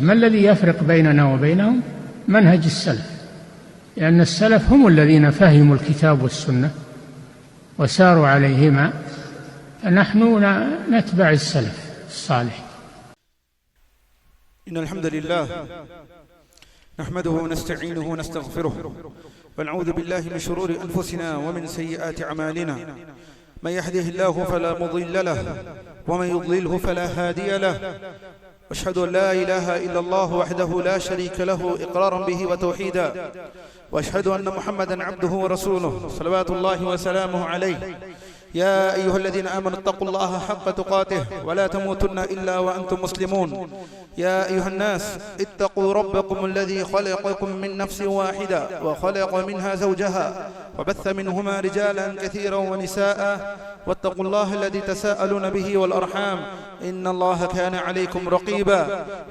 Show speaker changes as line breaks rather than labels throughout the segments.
ما الذي يفرق بيننا وبينهم؟ منهج السلف، لأن السلف هم الذين فهموا الكتاب والسنة وساروا عليهما، فنحن نتبع السلف الصالح.
إن الحمد لله نحمده ونستعينه ونستغفره ونعوذ بالله من شرور أنفسنا ومن سيئات أعمالنا، من يهده الله فلا مضل له ومن يضلله فلا هادي له، واشهد أن لا إله إلا الله وحده لا شريك له إقرارا به وتوحيدا، واشهد أن محمدا عبده ورسوله صلوات الله وسلامه عليه. يا أيها الذين آمنوا اتقوا الله حق تقاته ولا تموتن إلا وأنتم مسلمون. يا أيها الناس اتقوا ربكم الذي خلقكم من نفس واحدة وخلق منها زوجها وبث منهما رجالا كثيرا ونساء، واتقوا الله الذي تساءلون به والأرحام إن الله كان عليكم رقيبا.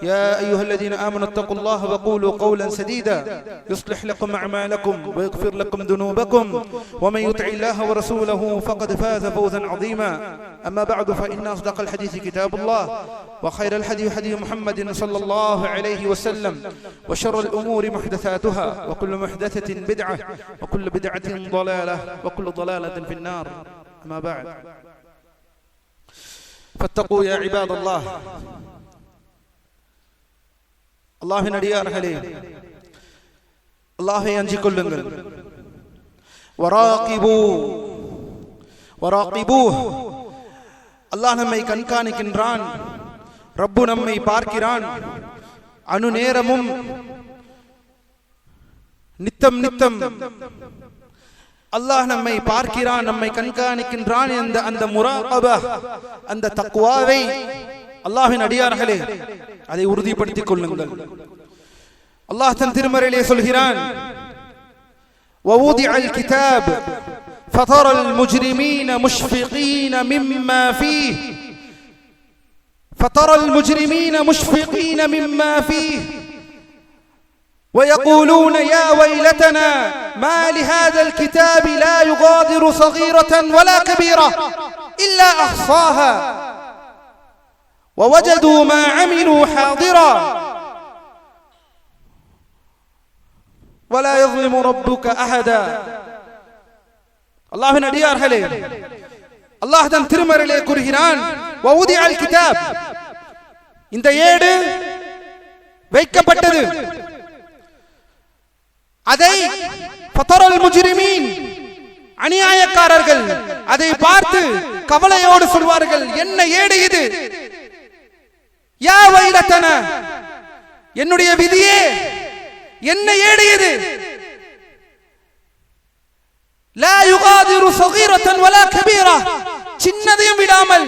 يا أيها الذين آمنوا اتقوا الله وقولوا قولا سديدا يصلح لكم أعمالكم ويغفر لكم ذنوبكم، ومن يطع الله ورسوله فقد فاز فوزا عظيما. أما بعد، فإن أصدق الحديث كتاب الله، وخير الحديث حديث محمد صلى الله عليه وسلم، وشر الأمور محدثاتها، وكل محدثة بدعة، وكل بدعة ضلالة، وكل ضلالة في النار. أما بعد، فاتقوا يا عباد الله. அல்லாஹ்வின் அடியார்களே, அல்லாஹ்வை அஞ்சிக் கொள்ளுங்கள். வராகிபூஹ், அல்லாஹ் நம்மை கண்காணிக்கின்றான், ரப்பு நம்மை பார்க்கிறான். அணு நேரமும் நித்தம் அல்லாஹ் நம்மை பார்க்கிறான், நம்மை கண்காணிக்கின்றான். அந்த முராகபா, அந்த தக்வாவை அல்லாஹ்வின் அடியார்களே அதை உறுதிப்படுத்திக் கொள்ளுங்கள். அல்லாஹ் தன் திருமறையிலே சொல்கிறான், ووضع الكتاب فترى المجرمين مشفقين مما فيه ويقولون يا ويلتنا ما لهذا الكتاب لا يغادر صغيرة ولا كبيرة إلا أحصاها ووجدوا ما عملوا حاضرا ولا يظلم ربك أحدا. அல்லாஹ்வின் அடியார்களே, அல்லாஹ் தன் திருமறையிலே கூறுகிறான், ووضع الكتاب, இந்த ஏடு வைக்கப்பட்டது. அதை ஃபதரல் முஜ்ரிமீன், அநியாயக்காரர்கள் அதை பார்த்து கவலையோடு சொல்வார்கள், என்ன ஏடு இது? யா வைலத்தனா, என்னுடைய விதியே, என்ன ஏடு இது? லா யுகாதிரு ஸகீரத்தன் வலா கபீரா, சின்னதையும் விடாமல்,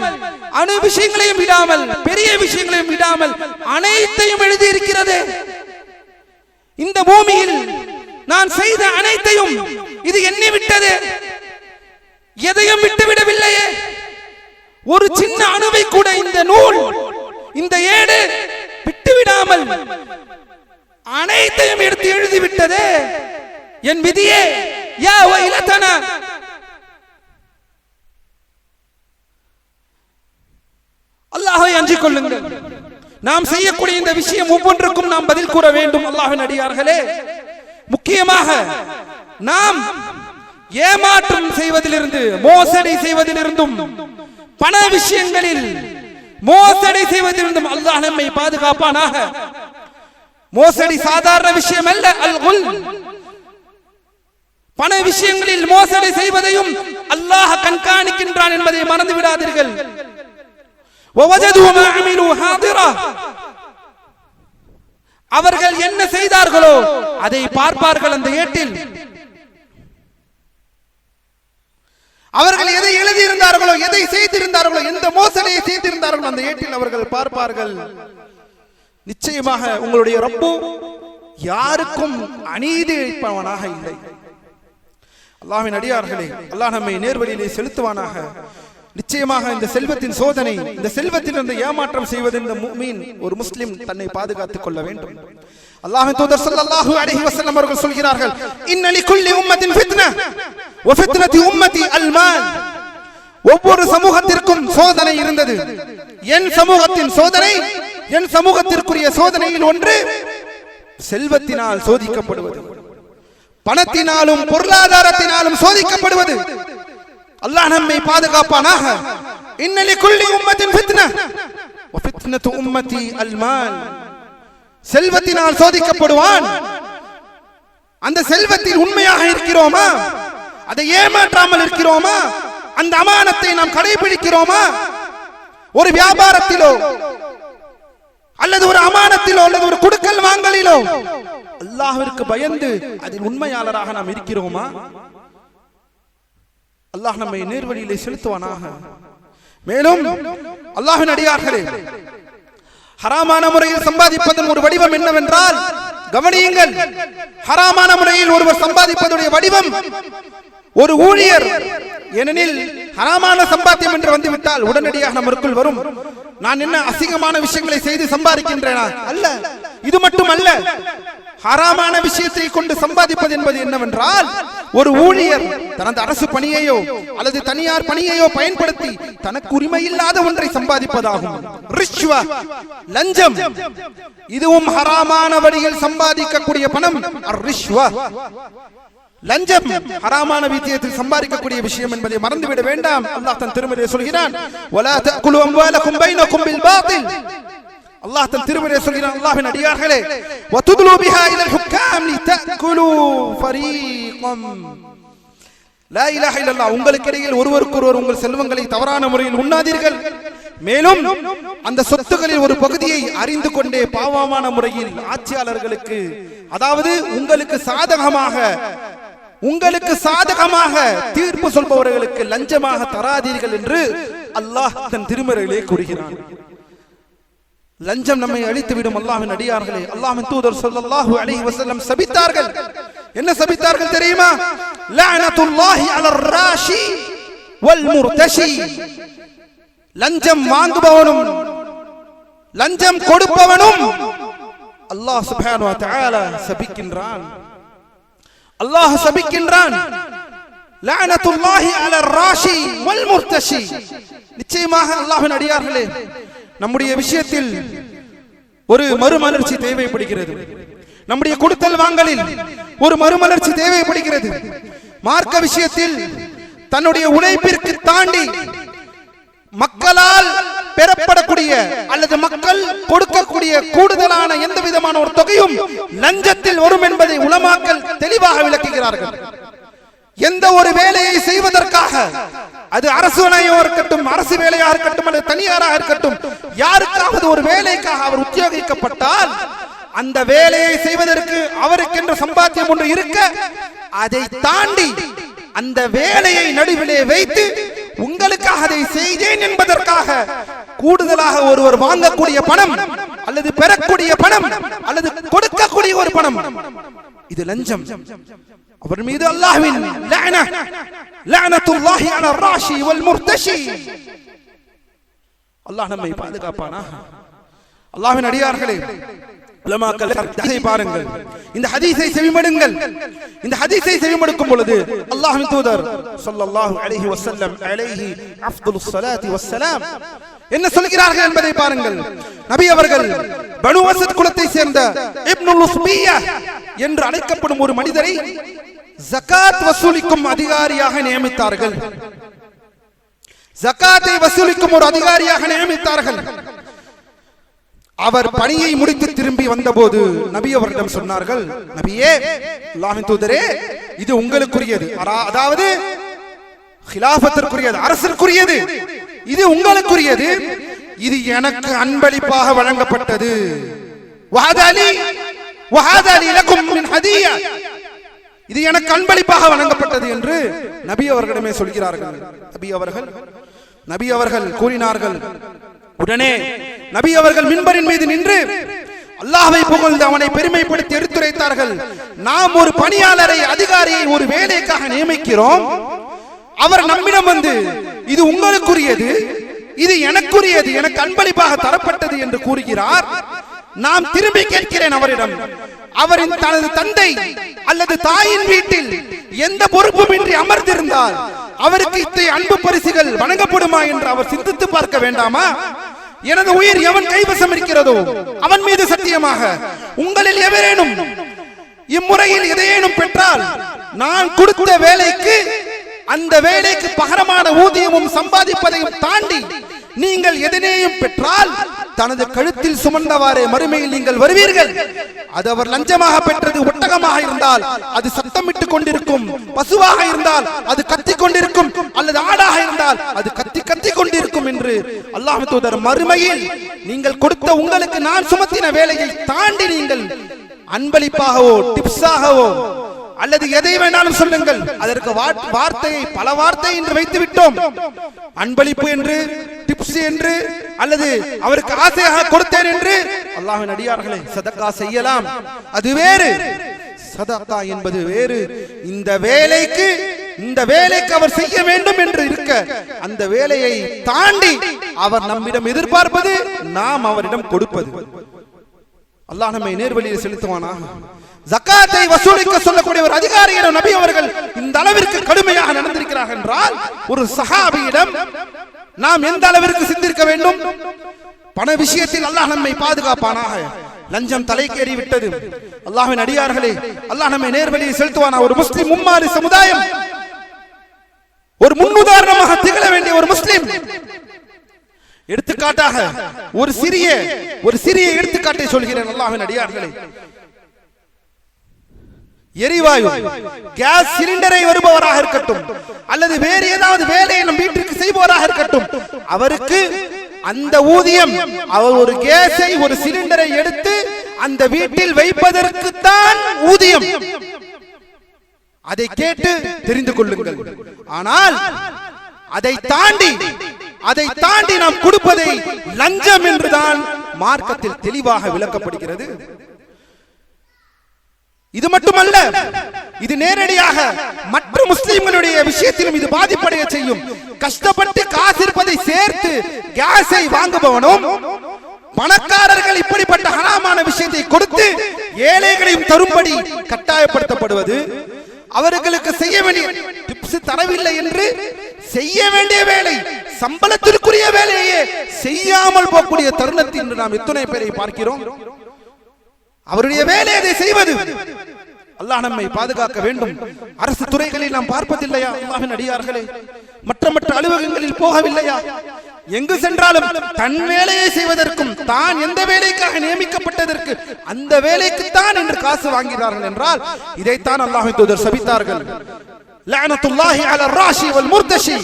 அணு விஷயங்களையும் விடாமல், பெரிய விஷயங்களையும் விடாமல் அனைத்தையும் எழுதி இருக்கிறது. இந்த பூமியில் நான் செய்த அனைத்தையும் இது எண்ணி விட்டது, எதையும் விட்டுவிடவில்லையே. ஒரு சின்ன அணுவை கூட இந்த நூல், இந்த ஏடு விட்டுவிடாமல் அனைத்தையும் எடுத்து எழுதிவிட்டது. என் விதியே, யா வைலத்தனா. அல்லாஹ்வை அஞ்சிக் கொள்ளுங்கள். நாம் செய்யக்கூடிய இந்த விஷயம் ஒவ்வொன்றுக்கும் நாம் பதில் கூற வேண்டும். அல்லாஹ்வின் அடியார்களே, முக்கியமாக நாம் ஏமாற்றம் செய்வதிலிருந்து, மோசடி செய்வதிலிருந்தும், பண விஷயங்களில் மோசடி செய்வதிலிருந்தும் அல்லாஹ் நம்மை பாதுகாப்பானாக. மோசடி சாதாரண விஷயம் அல்ல. அல்-குல், பண விஷயங்களில் மோசடி செய்வதையும் அல்லாஹ் கண்காணிக்கின்றான் என்பதை மறந்து விடாதீர்கள். وَوَجَدُوا مَا عَمِلُوا حَاضِرًا, அவர்கள் என்ன செய்தார்களோ அதை பார்ப்பார்கள் அந்த ஏட்டில். அவர்கள் எதை எழுதியிருந்தார்களோ, எதை செய்திருந்தார்களோ, எந்த மோசடியை செய்திருந்தார்களோ அந்த ஏட்டில் அவர்கள் பார்ப்பார்கள். நிச்சயமாக உங்களுடைய ரப்பு யாருக்கும் அநீதி இழைப்பவனாக இல்லை. அல்லாஹ்வின் அடியார்களே, அல்லாஹ் நம்மை நேர்வழியிலே செலுத்துவானாக. நிச்சயமாக இந்த செல்வத்தின் சோதனை, இந்த செல்வத்திலிருந்து ஏமாற்றம் செய்வது இந்த முஃமின், ஒரு முஸ்லிம் தன்னை பாதுகாத்துக் கொள்ள வேண்டும். அல்லாஹ்வின் தூதர் ஸல்லல்லாஹு அலைஹி வஸல்லம் அவர்கள் சொல்கிறார்கள், இன்ன லிகுல்லி உம்மத்தின் ஃபித்னா வ ஃபித்னதி உம்மதி அல்-மால். ஒவ்வொரு சமூகத்திற்கும் சோதனை இருந்தது. என் சமூகத்தின் சோதனை என் சமூகத்திற்குரிய சோதனையில் ஒன்று செல்வத்தினால் சோதிக்கப்படுவது, பணத்தினாலும் பொருளாதாரத்தினாலும் சோதிக்கப்படுவது. அல்லாஹ் நம்மை பாதுகாப்பானாக. இன்ன லிகுல்லி உம்மத்தின் ஃபித்னா வ ஃபித்னத்து உம்மத்தி அல் மால். செல்வத்தினால் சோதிக்கப்படுவான். அந்த செல்வத்தில் உண்மையாக இருக்கிறோமா, அதை ஏமாற்றாமல் இருக்கிறோமா, அந்த அமானத்தை நாம் கடைபிடிக்கிறோமா? ஒரு வியாபாரத்திலோ அல்லது ஒரு அமானத்திலோ அல்லது ஒரு கொடுக்கல் வாங்கலிலோ அல்லாஹ்விற்கு பயந்து அதில் உண்மையாளராக நாம் இருக்கிறோமா? அல்லாஹ் நம்மை நேர்வழியிலே செலுத்துவானாக. மேலும் அல்லாஹ்வின் அடியார்களே, ஹராமான முறையில் சம்பாதிப்பதன் ஒரு வடிவம் என்னவென்றால், கவனியுங்கள், ஹராமான முறையில் ஒருவர் சம்பாதிப்பதுடைய வடிவம் ஒரு ஊழியர். ஏனெனில் ஹராமான சம்பாத்தியம் என்று வந்துவிட்டால் உடனடியாக நமக்குள் வரும், நான் என்ன அசிங்கமான விஷயங்களை செய்து சம்பாதிக்கின்றேனா? அல்ல, இது மட்டும் அல்ல. ஹராமான விஷயத்தை கொண்டு சம்பாதிப்பது என்பது என்னவென்றால், ஒரு ஊழியர் தனது அரசு பணியையோ அல்லது தனியார் பணியையோ பயன்படுத்தி தனக்கு உரிமை இல்லாத ஒன்றை சம்பாதிப்பதாகும். ரிஷ்வா, லஞ்சம், இதுவும் ஹராமான வழியில் சம்பாதிக்கக்கூடிய பணம். ரிஷ்வா, லஞ்சம் ஹராமான வித்தியத்தில் சம்பாதிக்கக்கூடிய விஷயம் என்பதை மறந்துவிட வேண்டாம். அல்லாஹ் தன் திருமறையை சொல்கிறான், வலா தஅகுலு அம்வாலகும் பைனகும் பில் பாத்தில். அல்லாஹ் தன் திருமறையை சொல்கிறான், அல்லாஹ்வின் அடியார்களே, வதுதுலு பிஹா இலல் ஹுக்காம் லிதஅகுலு ஃபரீகம். லா இலாஹ இல்லல்லாஹ். உங்களுக்கு இடையில் ஒருவருக்கொருவர் உங்கள் செல்வங்களை தவறான முறையில் உண்ணாதீர்கள். மேலும் அந்த சொத்துக்களில் ஒரு பகுதியை அறிந்து கொண்டே பாவமான முறையில் ஆட்சியாளர்களுக்கு, அதாவது உங்களுக்கு சாதகமாக தீர்ப்பு சொல்பவர்களுக்கு லஞ்சமாக தராதீர்கள் என்று அல்லாஹ் தன் திருமறையிலே கூறுகிறான். லஞ்சம் நம்மை அழித்துவிடும். அல்லாஹ்வின் அடியார்களே, அல்லாஹ்வின் தூதர் ஸல்லல்லாஹு அலைஹி வஸல்லம் சபித்தார்கள். என்ன சபித்தார்கள் தெரியுமா? லஅனத்துல்லாஹி அலர் ராஷி வல் முர்தஷி. லஞ்சம் வாங்குபவனும் லஞ்சம் கொடுப்பவனும் அல்லாஹ் சுப்ஹானஹு வ தஆலா சபிக்கின்றான். அல்லாஹ் சபிக்கின்றான். லஅனத்துல்லாஹி அலர் ராஷி வல் முர்தஷி. நிச்சயமாக அல்லாஹ்வின் அடியார்களே, நம்முடைய விஷயத்தில் ஒரு மறுமலர்ச்சி தேவைப்படுகிறது. நம்முடைய கொடுத்தல் வாங்கலில் ஒரு மறுமலர்ச்சி தேவைப்படுகிறது. மார்க்க விஷயத்தில் தன்னுடைய உழைப்பிற்கு தாண்டி மக்களால் பெறப்படக்கூடிய அல்லது மக்கள் கொடுக்கக்கூடிய கூடுதலான எந்த விதமான ஒரு தொகையும் லஞ்சத்தில் வரும் என்பதை உலமாக்கள் தெளிவாக விளக்குகிறார்கள். எந்த ஒரு வேலையை செய்வதற்காக, அது அரசு வேலையாக இருக்கட்டும், அரசு வேலையாக இருக்கட்டும் அல்லது தனியாராக இருக்கட்டும், யாருக்காவது ஒரு வேலைக்காக அவர் உத்தியோகிக்கப்பட்டால் அந்த வேலையை செய்வதற்கு அவருக்கென்ற சம்பாத்தியம் ஒன்று இருக்க, அதை தாண்டி அந்த வேலையை நடுவிலே வைத்து உங்களுக்காக அதை செய்தேன் என்பதற்காக கூடுதலாக ஒருவர் வாங்கக்கூடிய பணம் அல்லது பெறக்கூடிய பணம் அல்லது கொடுக்கக்கூடிய ஒரு பணம், இது லஞ்சம். அவர் மீது அல்லாஹ்வின் லஅனத்துல்லாஹி அலர் ராஷி வல் முர்தஷி. அல்லாஹ் நம்மை பாதுகாப்பானாக. அல்லாஹ்வின் அடியார்களே, உலமாக்கள் ஹதீஸை பாருங்கள், இந்த ஹதீஸை செவிமடுங்கள். இந்த ஹதீஸை செவிமடுக்கும் பொழுது அல்லாஹ்வின் தூதர் ஸல்லல்லாஹு அலைஹி வஸல்லம் அலைஹி அஃதலுஸ் ஸலாத்தி வஸ்ஸலாம் என்ன சொல்கிறார்கள் என்பதை பாருங்கள். நபி அவர்கள் பனு அஸத் குலத்தை சேர்ந்த இப்னுல் உஸ்பிய்யா என்று அழைக்கப்படும் ஒரு மனிதரை ஜகாத் வசூலிக்கும் அதிகாரியாக நியமித்தார்கள். ஜகாத்தை வசூலிக்கும் ஒரு அதிகாரியாக நியமித்தார்கள். அவர் பணியை முடித்து திரும்பி வந்தபோது நபி அவரிடம் சொன்னார்கள், நபியே, அல்லாஹ்வின் தூதரே, இது உங்களுக்குரியது, அதாவது கிலாஃபத்திற்குரியது, அரசிற்குரியது, இது உங்களுக்குரியது, இது எனக்கு அன்பளிப்பாக வழங்கப்பட்டது. இது எனக்கு அன்பளிப்பாக வழங்கப்பட்டது என்று நபி அவர்களிடமே சொல்கிறார்கள். நபி அவர்கள் கூறினார்கள். உடனே நபி அவர்கள் மின்பரின் மீது நின்று அல்லாஹ்வை புகழ்ந்து அவனை பெருமைப்படுத்தி எடுத்துரைத்தார்கள். நாம் ஒரு பணியாளரை, அதிகாரியை ஒரு வேலைக்காக நியமிக்கிறோம். அவர் நம்மிடம் வந்து இது உங்களுக்குரியது, இது எனக்குரியது, எனக்கு அன்பளிப்பாக தரப்பட்டது என்று கூறுகிறார். நாம் திரும்பி கேட்கிறேன் அவரிடம், அவரின் தனது தந்தை அல்லது தாயின் வீட்டில் எந்த பொறுப்புமின்றி அமர்ந்திருந்தால் அவருக்கு இத்தகைய அன்பு பரிசுகள் வழங்கப்படுமா என்று அவர் சிந்தித்து பார்க்க வேண்டாமா? எனது உயிர் எவன் கைவசம் இருக்கிறதோ அவன் மீது சத்தியமாக உங்களில் எவரேனும் இம்முறையில் எதையேனும் பெற்றால் நான் கொடுத்த வேலைக்கு அந்த வேலைக்கு பகரமான ஊதியமும் சம்பாதிப்பதையும் தாண்டி நீங்கள் எதனையும் பெற்றால் தனது கழுத்தில் சுமந்தவாறே மறுமையில் நீங்கள் வருவீர்கள். அது அவர் லஞ்சமாக பெற்றது ஒட்டகமாக இருந்தால் அது சத்தமிட்டுக் கொண்டிருக்கும், பசுவாக இருந்தால் அது கத்திக் கொண்டிருக்கும், அல்லது ஆடாக இருந்தால் அது கத்தி கொண்டிருக்கும் என்று அல்லாஹ் தூதர் மறுமையில் நீங்கள் கொடுத்த உங்களுக்கு நான் சுமத்தின வேலையை தாண்டி நீங்கள் அன்பளிப்பாகவோ டிப்ஸாகவோ அல்லது எதை வேணாலும் சொல்லுங்கள், அதற்கு வார்த்தையை பல வார்த்தை என்று வைத்து விட்டோம். அன்பளிப்பு என்று, டிப்ஸ் என்று, அல்லது அவருக்கு ஆசையாக கொடுத்தேன் என்று. அல்லாஹ்வின் அடியார்களே, சதக்கா செய்யலாம், அது வேறு. சதக்கா என்பது வேறு. இந்த வேலைக்கு அவர் செய்ய வேண்டும் என்று இருக்க, அந்த வேலையை தாண்டி அவர் நம்மிடம் எதிர்பார்ப்பது நாம் அவரிடம் கொடுப்பது. அல்லாஹ் நம்மை நேர்வழியில் செலுத்துவானா? ஜகாத்தை வசூலிக்க சொல்லக்கூடிய ஒரு அதிகாரியிடம் நபி அவர்கள் இந்த அளவிற்கு கடுமையாக நடந்திருக்கிறார்கள் என்றால், ஒரு சஹாபியிடம் நாம் எந்த அளவிற்கு சிந்திக்க வேண்டும்? பண விஷயத்தில் அல்லாஹ் நம்மை பாதுகாப்பானாக. லஞ்சம் தலைக்கேறி விட்டது. அல்லாஹ்வின் அடியார்களே, அல்லாஹ் நம்மை நேர்வழியில் செலுத்துவானா? ஒரு முஸ்லிம் மும்மாரி சமுதாயம், ஒரு முன்னுதாரணமாக திகழ வேண்டிய ஒரு முஸ்லிம். எடுத்துக்காட்டாக ஒரு சிறிய எடுத்துக்காட்டை சொல்கிறேன். அல்லாஹ்வின் அடியார்களே, எரிவாயு கேஸ் சிலிண்டரை வருபவராக இருக்கட்டும், அல்லது வேறு ஏதாவது வேலையை நம் வீட்டிற்கு செய்பவராக இருக்கட்டும், அவருக்கு அந்த ஊதியம், அவர் ஒரு கேஸை ஒரு சிலிண்டரை எடுத்து அந்த வீட்டில் வைப்பதற்கு தான் ஊதியம். அதை கேட்டு தெரிந்து கொள்ளுங்கள். ஆனால் அதை தாண்டி நாம் கொடுப்பதை லஞ்சம் என்றுதான் மார்க்கத்தில் தெளிவாக விளக்கப்படுகிறது. இது மட்டுமல்ல, இது நேரடியாக மற்ற முஸ்லிம்களுடைய விஷயத்திலும் இது பாதிப்படைய செய்யும். கஷ்டப்பட்டு காசு இருப்பதை சேர்த்து கேஸை வாங்குபவனும், பணக்காரர்கள் இப்படிப்பட்ட ஹராமான விஷயத்தை கொடுத்து ஏழைகளையும் தரும்படி கட்டாயப்படுத்தப்படுவது, அவர்களுக்கு செய்ய வேண்டிய டிப்ஸ் தரவில்லை என்று செய்ய வேண்டிய வேலை, சம்பளத்திற்குரிய வேலையே செய்யாமல் போகக்கூடிய தருணத்தில் இன்று நாம் எத்தனை பேரை பார்க்கிறோம். அவருடைய வேலை அதை செய்வது. அல்லாஹ் நம்மை பாதுகாக்க வேண்டும். அரசு துறைகளில் நாம் பார்ப்பதில்லையா? அல்லாஹ்வின் அடியார்களே, மற்ற அலுவலகங்களில் போகவில்லையா? எங்கு சென்றாலும் தன் வேலையை செய்வதற்கும், தான் எந்த வேலைக்காக நியமிக்கப்பட்டதற்கு அந்த வேலைக்குத்தான் என்று காசு வாங்கிறார்கள் என்றால், இதைத்தான் அல்லாஹ்வின் தூதர் சபித்தார்கள். லஅனத்துல்லாஹி அலர் ராஷி வல் முர்தஷி.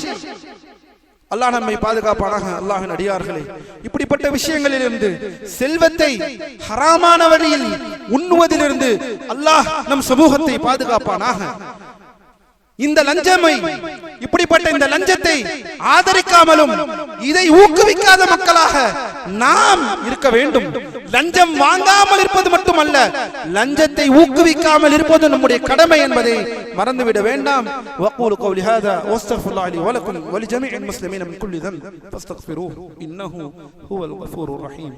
அல்லாஹ் நம்மை பாதுகாப்பானாக. அல்லாஹ்வின் அடியார்களே, இப்படிப்பட்ட விஷயங்களிலிருந்து, செல்வத்தை ஹராமான வழியில் உண்ணுவதிலிருந்து அல்லாஹ் நம் சமூகத்தை பாதுகாப்பானாக. இந்த லஞ்சமை, இப்படிப்பட்ட இந்த லஞ்சத்தை ஆதரிக்காமலும் இதை ஊக்குவிக்காத மக்களாக நாம் இருக்க வேண்டும். லஞ்சம் வாங்காமல் இருப்பது மட்டுமல்ல, லஞ்சத்தை ஊக்குவிக்காமல் இருப்பது நம்முடைய கடமை என்பதை மறந்துவிட வேண்டாம். வக்கூலு கௌலி ஹாதா வஸ்தக்ஃபிருல்லாஹி லி வலக்கும் வலிஜமீஇல் முஸ்லிமீன மின் குல்லி தன்ப் ஃபஸ்தக்ஃபிரூஹு இன்னஹு ஹுவல் கஃபூருர் ரஹீம்.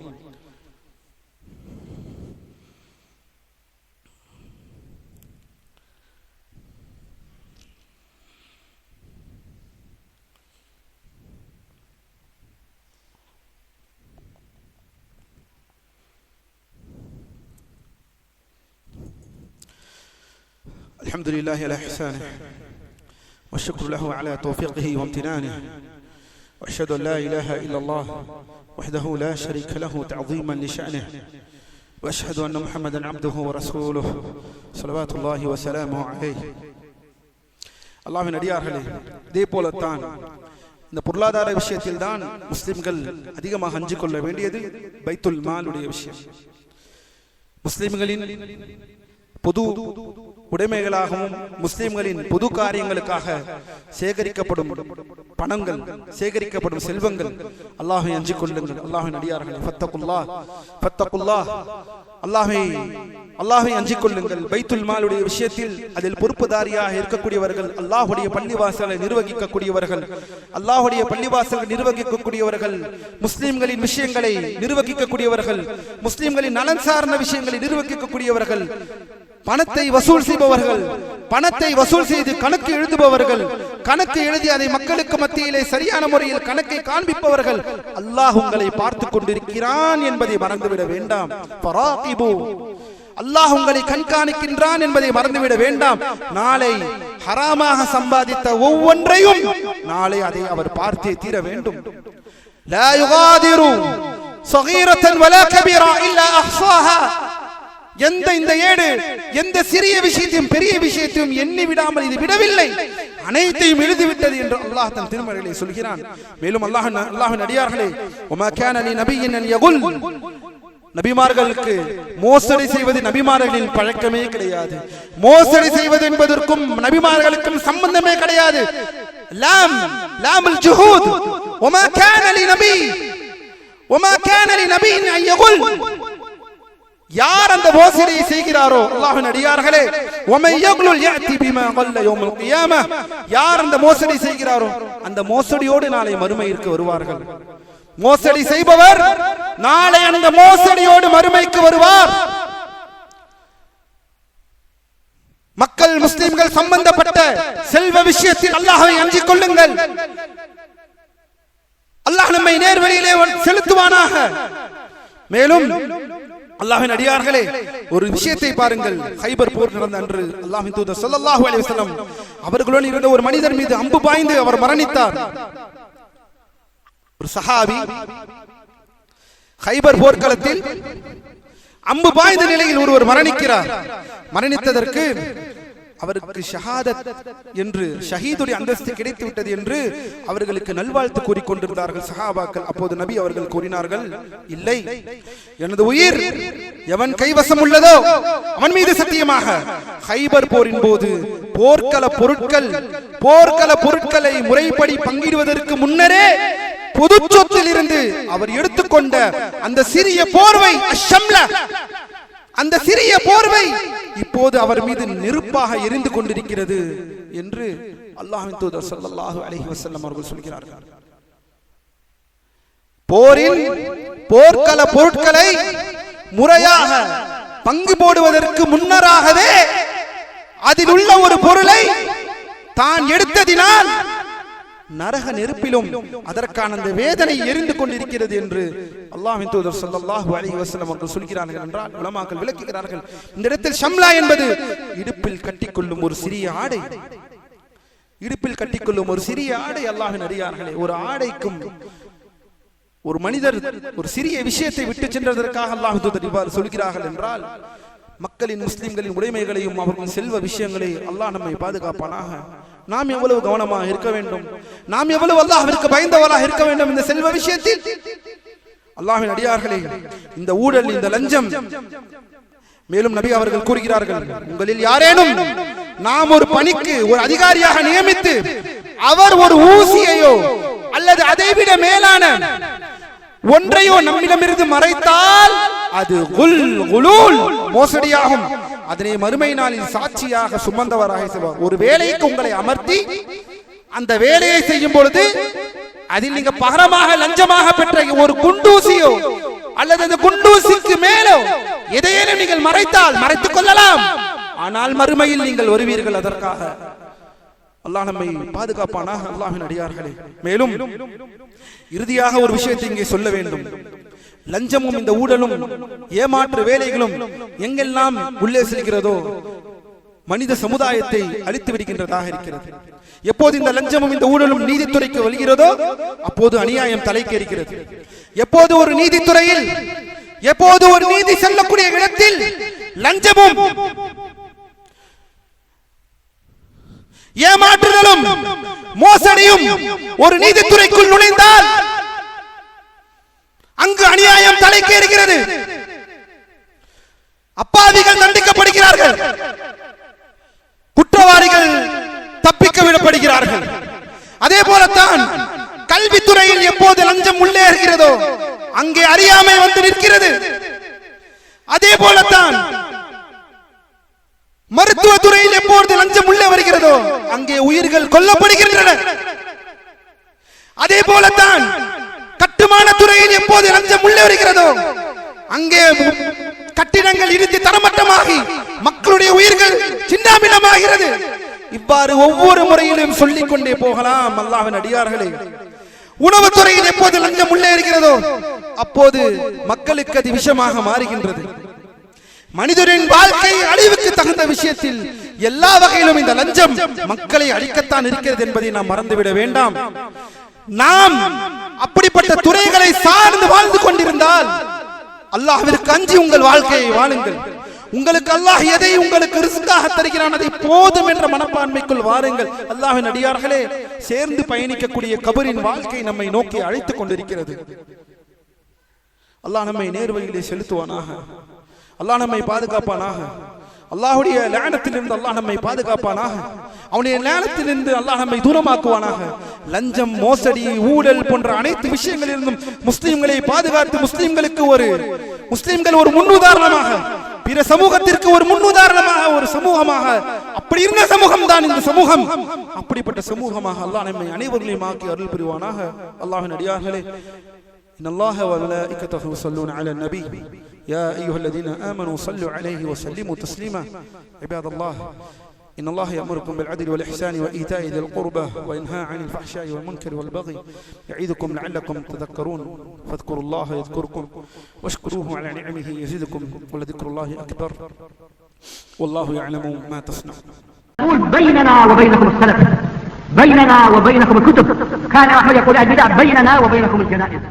الحمد لله على إحسانه والشكر له على توفيقه وامتنانه وأشهد أن لا إله إلا الله وحده لا شريك له تعظيما لشأنه وأشهد أن محمدا عبده ورسوله صلوات الله وسلامه عليه. அல்லாஹ்வின் அடியார்களே, இதே போலத்தான் இந்த பொருளாதார விஷயத்தில் தான் முஸ்லிம்கள் அதிகமாக அஞ்சிக் கொள்ள வேண்டியது பைத்துல் மாலுடைய விஷயம். முஸ்லிம்களின் பொது உடைமைகளாகவும் முஸ்லிம்களின் பொது காரியங்களுக்காக சேகரிக்கப்படும் பணங்கள், சேகரிக்கப்படும் செல்வங்கள், அல்லாஹ்வை அஞ்சிக் கொள்ளுங்கள். அல்லாஹ்வின் அடியார்களே, ஃபத்தகுல்லாஹ், அல்லாஹ்வை அஞ்சிக் கொள்ளுங்கள். பைத்துல் மாலுடைய விஷயத்தில் அதில் பொறுப்புதாரியாக இருக்கக்கூடியவர்கள், அல்லாஹ்வுடைய பள்ளிவாசலை நிர்வகிக்கக்கூடியவர்கள், அல்லாஹ்வுடைய பள்ளிவாசலை நிர்வகிக்கக்கூடியவர்கள், முஸ்லிம்களின் விஷயங்களை நிர்வகிக்கக்கூடியவர்கள், முஸ்லிம்களின் நலன் சார்ந்த விஷயங்களை நிர்வகிக்கக்கூடியவர்கள், பணத்தை வசூல் செய்பவர்கள், பணத்தை வசூல் செய்து கணக்கு எழுதுபவர்கள், கணக்கு எழுதி அதை மக்களுக்கு மத்தியிலே சரியான முறையில் கணக்கை காண்பிப்பவர்கள், அல்லாஹ் உங்களை பார்த்து கொண்டிருக்கிறான் என்பதை மறந்துவிட வேண்டாம். அல்லாஹ் உங்களை கண்காணிக்கின்றான் என்பதை மறந்துவிட வேண்டாம். நாளை ஹராமாக சம்பாதித்த ஒவ்வொன்றையும் நாளை அதை அவர் பார்த்தே தீர வேண்டும். லா யுகாதிரு ஸகீரத்தன் வலா கபீரா இல்லா அஹ்ஸாஹா. இந்த ஏடு எந்த சிறிய விஷயத்தையும் பெரிய விஷயத்தையும் எண்ணி விடாமல் இது விடவில்லை, அனைத்தையும் எழுதிவிட்டது என்று அல்லாஹ் தன் திருமறையிலே சொல்கிறான். மேலும் அல்லாஹ்வின் அடியார்களே, வமா கான லி நபிய்யின் அன் யகுல், நபிமார்களுக்கு மோசடி செய்வது நபிமார்களின் பழக்கமே கிடையாது. மோசடி செய்வது என்பதற்கும் நபிமார்களுக்கும் சம்பந்தமே கிடையாது. லாமுல் ஜுஹூத். வமா கான லி நபிய்யின் அன் யகுல். யார் அந்த மோசடியை செய்கிறாரோ, அல்லாஹ்வின் அடியார்களே, வமை யக்லுல் யஅதி பிமா கல்ல யௌமுல் கியாமah, யார் அந்த மோசடி செய்கிறாரோ அந்த மோசடியோடு நாளை மறுமைக்கு வருவார்கள். மோசடி செய்பவர் நாளை அந்த மோசடியோடு மறுமைக்கு வருவார். மக்கள் முஸ்லிம்கள் சம்பந்தப்பட்ட செல்வ விஷயத்தில் அல்லாஹ்வை அஞ்சிக் கொள்ளுங்கள். அல்லாஹ் நம்மை நேர்வழியிலே செலுத்துவானாக. மேலும் அல்லாஹ்வின் அடியார்களே, ஒரு விஷயத்தை பாருங்கள். கைபர் போர் நடந்த அன்று அல்லாஹ்வின் தூதர் ஸல்லல்லாஹு அலைஹி வஸல்லம் அவர்களுடன் இருந்த ஒரு மனிதர் மீது அம்பு பாய்ந்து அவர் மரணித்தார். ஒரு சஹாபி கைபர் போர்க்களத்தில் அம்பு பாய்ந்த நிலையில் ஒருவர் மரணிக்கிறார். மரணித்ததற்கு அவருக்கு ஷஹாதத் என்று, ஷஹீதுடைய அந்தஸ்து கிடைத்து விட்டது என்று அவர்களுக்கு நல்வாழ்த்து கூறிக்கொண்டிருந்தார்கள் சஹாபாக்கள். அப்போது நபி அவர்கள் கூறினார்கள், இல்லை, எனது உயிர் எவன் கைவசம் உள்ளதோ அவன் மீது சத்தியமாக கைபர் போரின் போது போர்க்கள பொருட்களை முறைப்படி பங்கிடுவதற்கு முன்னரே பொது சொத்தில் இருந்து அவர் எடுத்துக்கொண்ட அந்த சிறிய போர்வை, அந்த சிறிய போர்வை இப்போது அவர் மீது நெருப்பாக எரிந்து கொண்டிருக்கிறது என்று அல்லாஹ்வின் தூதர் ஸல்லல்லாஹு அலைஹி வஸல்லம் அவர்கள் சொல்கிறார்கள். போர்க்கள பொருட்களை முறையாக பங்கு போடுவதற்கு முன்னராகவே அதில் உள்ள ஒரு பொருளை தான் எடுத்ததினால் நரக நெருப்பிலும் அதற்கான அந்த வேதனை எரிந்து கொண்டிருக்கிறது என்று அல்லாஹ்வின் தூதர் ஸல்லல்லாஹு அலைஹி வஸல்லம் அவர்கள் சொல்கிறார்கள் என்றால் உலமாக்கள் விளக்குகிறார்கள். இந்த இடத்தில் ஷம்லா என்பது இடுப்பில் கட்டிக்கொள்ளும் ஒரு சிறிய ஆடை. இடுப்பில் கட்டிக்கொள்ளும் ஒரு சிறிய ஆடை. அல்லாஹ்வின் அடியார்களே, ஒரு ஆடைக்கும் ஒரு மனிதர் ஒரு சிறிய விஷயத்தை விட்டு சென்றதற்காக அல்லாஹ் தூதர் இவ்வாறு சொல்கிறார்கள் என்றால், மக்களின் முஸ்லிம்களின் உடைமைகளையும் அவர்களின் செல்வ விஷயங்களை அல்லாஹ் நம்மை பாதுகாப்பானாக. நாம் எவ்வளவு கவனமாக இருக்க வேண்டும், நாம் எவ்வளவு அல்லாஹ்விற்கு பயந்தவராக இருக்க வேண்டும் இந்த செல்வ விஷயத்தில். அல்லாஹ்வின் அடியார்களே, இந்த ஊழல், இந்த லஞ்சம், மேலும் நபி அவர்கள் கூறுகிறார்கள், உங்களில் யாரேனும் நாம் ஒரு பணிக்கு ஒரு அதிகாரியாக நியமித்து அவர் ஒரு ஊசியையோ அல்லது அதைவிட மேலான ஒன்றையோ நம்மிடமிருந்து மறைத்தால் அது மோசடியாகும். அதனை மறுமை நாளில் சாட்சியாக சுமந்தவராக செய்வார். ஒரு வேலைக்கு உங்களை அமர்த்தி அந்த வேலையை செய்யும் பொழுது அதில் நீங்க பகரமாக லஞ்சமாக பெற்ற ஒரு குண்டூசியோ அல்லது அந்த குண்டூசிக்கு மேலோ எதையேனும் நீங்கள் மறைத்தால் மறைத்துக் கொள்ளலாம், ஆனால் மறுமையில் நீங்கள் வருவீர்கள். அதற்காக அல்லாஹ் நம்மை பாதுகாப்பானாக. அல்லாஹ்வின் அடியார்களே, மேலும் இறுதியாக ஒரு விஷயத்தை இங்கே சொல்ல வேண்டும். லஞ்சமும் இந்த ஊழலும் ஏமாற்று வேலைகளும் எங்கெல்லாம் உள்ளே செல்கிறதோ மனித சமுதாயத்தை அழித்து விடுகின்றதாக இருக்கிறது. எப்போது இந்த லஞ்சமும் இந்த ஊழலும் நீதித்துறைக்கு வருகிறதோ அப்போது அநியாயம் தலைக்கேறுகிறது. எப்போது ஒரு நீதித்துறையில், எப்போது ஒரு நீதி செல்லக்கூடிய இடத்தில் லஞ்சமும் ஏமாற்றுதலும் மோசடியும் ஒரு நீதித்துறைக்குள் நுழைந்தால் அங்கு அநியாயம் தலைக்கேறுகிறது. அப்பாவிகள் தண்டிக்கப்படுகிறார்கள், குற்றவாளிகள் தப்பிக்க விடப்படுகிறார்கள். அதே போலத்தான் கல்வித்துறையில் எப்போது லஞ்சம் உள்ளே இருக்கிறதோ அங்கே அறியாமை வந்து நிற்கிறது. அதே போலத்தான் மருத்துவ துறையில் எப்போது லஞ்சம் உள்ளே வருகிறதோ அங்கே உயிர்கள் கொல்லப்படுகின்றன. அதே போலத்தான் கட்டுமான துறையில் எப்போது லஞ்சம் உள்ளே வருகிறதோ அங்கே கட்டிடங்கள் இடித்து தரமட்டமாகி மக்களுடைய உயிர்கள் சின்னாபின்னமாகிறது. இவ்வாறு ஒவ்வொரு முறையிலும் சொல்லிக் கொண்டே போகலாம். அல்லாஹ்வின் அடியார்களே, உணவுத்துறையில் எப்போது லஞ்சம் உள்ளே இருக்கிறதோ அப்போது மக்களுக்கு அது விஷமாக மாறுகின்றது. மனிதரின் வாழ்க்கை அழிவுக்கு தகுந்த விஷயத்தில் எல்லா வகையிலும் இந்த லஞ்சம் மக்களை அழிக்கத்தான் இருக்கிறது என்பதை நாம் மறந்துவிட வேண்டாம். நாம் அப்படிப்பட்ட துறைகளை சார்ந்து வாழ்ந்து கொண்டிருந்தால் அல்லாஹ்விற்கு அஞ்சி உங்கள் வாழ்க்கையை வாழுங்கள். உங்களுக்கு அல்லாஹ் எதை உங்களுக்கு ரிஸ்காக தருகிறான் அதை போதும் என்ற மனப்பான்மைக்குள் வாருங்கள். அல்லாஹ்வின் அடியார்களே, சேர்ந்து பயணிக்கக்கூடிய கபரின் வாழ்க்கை நம்மை நோக்கி அழைத்துக் கொண்டிருக்கிறது. அல்லாஹ் நம்மை நேர்வழியிலே செலுத்துவானாக. அல்லாஹ் நம்மை பாதுகாப்பானாக. அல்லாஹ்வுடைய லானத்திலிருந்து அல்லாஹ் நம்மை பாதுகாப்பானாக. அவனுடைய லானத்திலிருந்து அல்லாஹ் நம்மை தூரமாக்குவானாக. லஞ்சம், மோசடி, ஊழல் போன்ற அனைத்து விஷயங்களிலிருந்தும் முஸ்லிம்களை பாதுகாத்து முஸ்லிம்கள் ஒரு முன்னுதாரணமாக, பிற சமூகத்திற்கு ஒரு முன்னுதாரணமாக, ஒரு சமூகமாக, அப்படி இருந்த சமூகம் தான் இந்த சமூகம். அப்படிப்பட்ட சமூகமாக அல்லாஹ் நம்மை அனைவர்களையும் ஆக்கி அருள் புரிவானாக. அல்லாஹ்வின் அடியார்களே, இன்னல்லாஹ வ மலாயிகத்தஹு யுஸல்லூன அலன் நபி யா அய்யுஹல்லதீன ஆமனூ ஸல்லு அலைஹி வ ஸல்லிமூ தஸ்லீமா. இபாதல்லாஹ், إن الله يأمركم بالعدل والإحسان وإيتاء ذي القربى وينهى عن الفحشاء والمنكر والبغي يعظكم لعلكم تذكرون فاذكروا الله يذكركم واشكروه على نعمه يزدكم ولذكر الله أكبر والله يعلم ما تصنعون.
بيننا وبينكم السلف، بيننا وبينكم الكتب. كان أحمد يقول البدع بيننا وبينكم الجنائز.